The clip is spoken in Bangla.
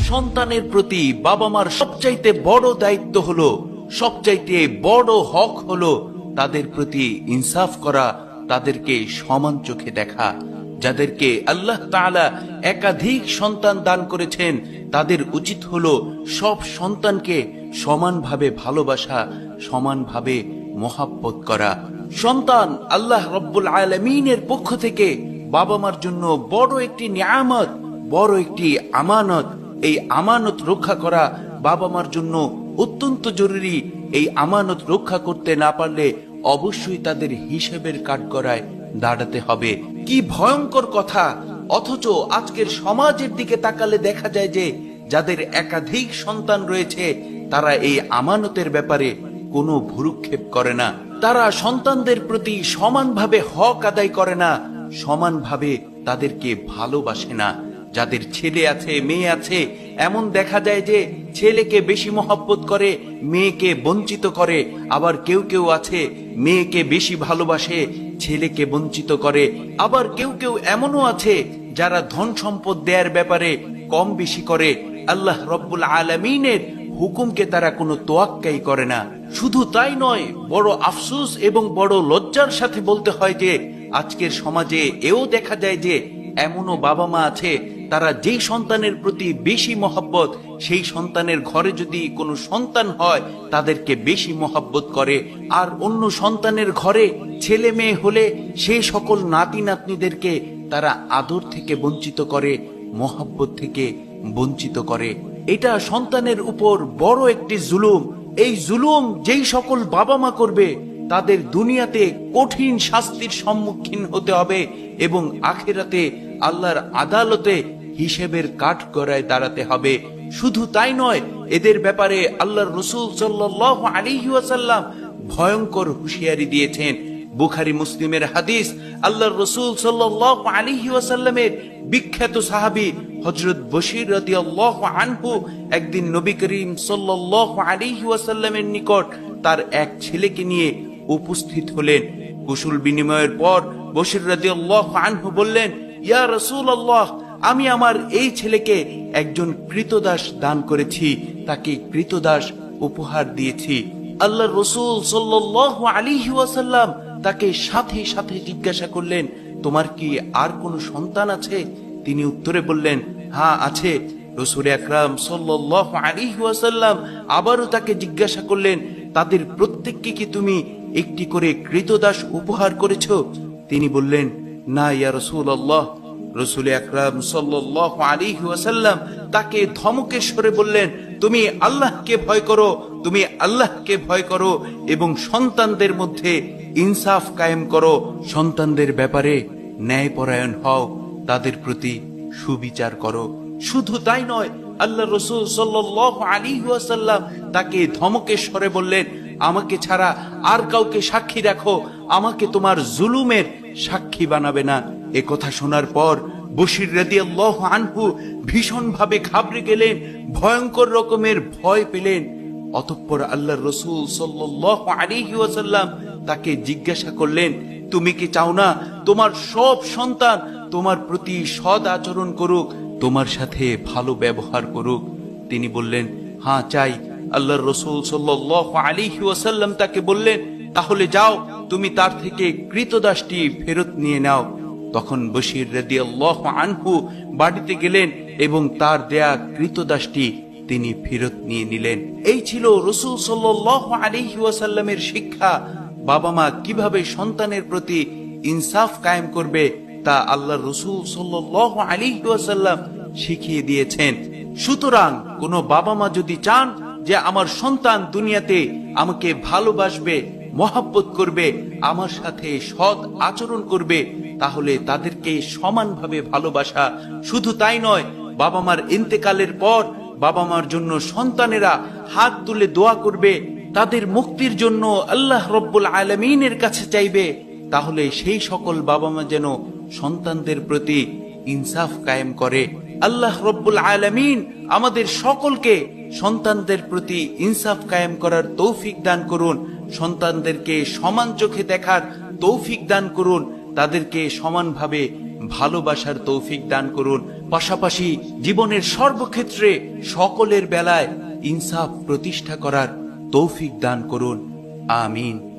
সন্তানের প্রতি বাবা মার সবচাইতে বড় দায়িত্ব হলো, সবচাইতে বড় হক হলো তাদের প্রতি ইনসাফ করা, তাদেরকে সমান চোখে দেখা। যাদেরকে আল্লাহ তাআলা একাধিক সন্তান দান করেছেন, তাদের উচিত হলো সব সন্তানকে সমানভাবে ভালোবাসা, সমানভাবে মহাব্বত করা। সন্তান আল্লাহ রব্বুল আলামিনের পক্ষ থেকে বাবা মার জন্য বড় একটি নিয়ামত, বড় একটি আমানত। এই আমানত রক্ষা করা বাবা মার জন্য অত্যন্ত জরুরি। এই আমানত রক্ষা করতে না পারলে অবশ্যই তাদের হিসেবের কাঠগড়ায় দাঁড়াতে হবে। কি ভয়ঙ্কর কথা! অথচ আজকের সমাজের দিকে তাকালে দেখা যায় যে যাদের একাধিক সন্তান রয়েছে তারা এই আমানতের ব্যাপারে কোনো ভ্রুক্ষেপ করে না। তারা সন্তানদের প্রতি সমানভাবে হক আদায় করে না, সমানভাবে তাদেরকে ভালোবাসে না। যাদের ছেলে আছে, মেয়ে আছে, এমন দেখা যায় যে ছেলেকে বেশি মহব্বত করে, মেয়েকে বঞ্চিত করে। আবার কেউ কেউ আছে মেয়েকে বেশি ভালোবাসে, ছেলেকে বঞ্চিত করে। আবার কেউ কেউ এমনও আছে যারা ধন সম্পদ দেওয়ার ব্যাপারে কম বেশি করে। আল্লাহ রব্বুল আলামিনের হুকুমকে তারা কোনো তোয়াক্কাই করে না। শুধু তাই নয়, বড় আফসোস এবং বড় লজ্জার সাথে বলতে হয় যে আজকের সমাজে এও দেখা যায় যে এমনও বাবা মা আছে তারা যেই সন্তানের প্রতি বেশি মহব্বত, সেই সন্তানের ঘরে যদি কোনো সন্তান হয় তাদেরকে বেশি মহব্বত করে। আর অন্য সন্তানের ঘরে ছেলে মেয়ে হলে সেই সকল নাতি নাতনিদেরকে তারা আদর থেকে বঞ্চিত করে, মহব্বত থেকে বঞ্চিত করে। এটা সন্তানের উপর বড় একটি জুলুম। এই জুলুম যেই সকল বাবা মা করবে তাদের দুনিয়াতে কঠিন শাস্তির সম্মুখীন হতে হবে এবং আখিরাতে আল্লাহর আদালতে হিসেবের কাঠগড়ায় দাঁড়াতে হবে। শুধু তাই নয়, এদের ব্যাপারে আল্লাহর রাসূল সাল্লাল্লাহু আলাইহি ওয়াসাল্লাম ভয়ঙ্কর হুঁশিয়ারি দিয়েছেন। বুখারী মুসলিমের হাদিস, আল্লাহর রাসূল সাল্লাল্লাহু আলাইহি ওয়াসাল্লামের বিখ্যাত সাহাবী হযরত বশির রাদিয়াল্লাহু আনহু একদিন নবী করিম সাল্লাল্লাহু আলাইহি ওয়াসাল্লামের নিকট তার এক ছেলেকে নিয়ে উপস্থিত হলেন। কুশল বিনিময়ের পর বশির রাদিয়াল্লাহু আনহু বললেন, ইয়া রাসূলুল্লাহ, আমি আমার এই ছেলেকে একজন কৃতদাস দান করেছি, তাকে কৃতদাস উপহার দিয়েছি। আল্লাহর রাসূল সাল্লাল্লাহু আলাইহি ওয়াসাল্লাম তাকে সাথে সাথে জিজ্ঞাসা করলেন, তোমার কি আর কোনো সন্তান আছে? তিনি উত্তরে বললেন, হ্যাঁ আছে। রাসূল আকরাম সাল্লাল্লাহু আলাইহি ওয়াসাল্লাম আবারও তাকে জিজ্ঞাসা করলেন, তাদের প্রত্যেককে কি তুমি একটি করে কৃতদাস উপহার করেছো? তিনি বললেন, না ইয়া রাসূলুল্লাহ। রাসূল আকরাম সাল্লাল্লাহু আলাইহি ওয়াসাল্লাম তাকে ধমকে স্বরে বললেন, তুমি আল্লাহকে ভয় করো, তুমি আল্লাহকে ভয় করো এবং সন্তানদের মধ্যে ইনসাফ কায়েম করো। সন্তানদের ব্যাপারে ন্যায়পরায়ণ হও, তাদের প্রতি সুবিচার করো। শুধু তাই নয়, আল্লাহ রাসূল সাল্লাল্লাহু আলাইহি ওয়াসাল্লাম তাকে ধমকে স্বরে বললেন, আমাকে ছাড়া আর কাউকে সাক্ষী রাখো, আমাকে তোমার জুলুমের সাক্ষী বানাবে না। এ কথা শোনার পর বশির রাদিয়াল্লাহু আনহু ভীষণ ভাবে ঘাবড়ে গেলেন, ভয়ঙ্কর রকমের ভয় পেলেন। অতঃপর আল্লাহর রাসূল সাল্লাল্লাহু আলাইহি ওয়াসাল্লাম তাকে জিজ্ঞাসা করলেন, তুমি কি চাও না তোমার সব সন্তান তোমার প্রতি সৎ আচরণ করুক, তোমার সাথে ভালো ব্যবহার করুক? তিনি বললেন, হ্যাঁ চাই। আল্লাহর রাসূল সাল্লাল্লাহু আলাইহি ওয়াসাল্লাম তাকে বললেন, তাহলে যাও, তুমি তার থেকে কৃতদাসটি ফেরত নিয়ে নাও। তখন বশির রাদিয়াল্লাহু আনহু বাড়িতে গেলেন এবং তার দেয়া কৃতদাসটি তিনি ফেরত নিয়ে নিলেন। এই ছিল রাসূল সাল্লাল্লাহু আলাইহি ওয়াসাল্লামের শিক্ষা। বাবা মা কিভাবে সন্তানের প্রতি ইনসাফ কায়েম করবে তা আল্লাহর রাসূল সাল্লাল্লাহু আলাইহি ওয়াসাল্লাম শিখিয়ে দিয়েছেন। সুতরাং কোন বাবা মা যদি চান যে আমার সন্তান দুনিয়াতে আমাকে ভালোবাসবে, মহব্বত করবে, আমার সাথে সৎ আচরণ করবে, তাহলে তাদেরকে সমানভাবে ভালোবাসা। শুধু তাই নয়, বাবা মার ইন্তেকালের পর বাবা মার জন্য সন্তানেরা হাত তুলে দোয়া করবে, তাদের মুক্তির জন্য আল্লাহ রব্বুল আলামিনের কাছে চাইবে। তাহলে সেই সকল বাবা মা যেন সন্তানদের প্রতি ইনসাফ কায়েম করে। আল্লাহ রব্বুল আলামিন আমাদের সকলকে সন্তানদের প্রতি ইনসাফ কায়েম করার তৌফিক দান করুন, সন্তানদেরকে সমান চোখে দেখার তৌফিক দান করুন, তাদেরকে সমানভাবে ভালোবাসার তৌফিক দান করুন। পাশাপাশি জীবনের সর্বক্ষেত্রে সকলের বেলায় ইনসাফ প্রতিষ্ঠা করার তৌফিক দান করুন। আমিন।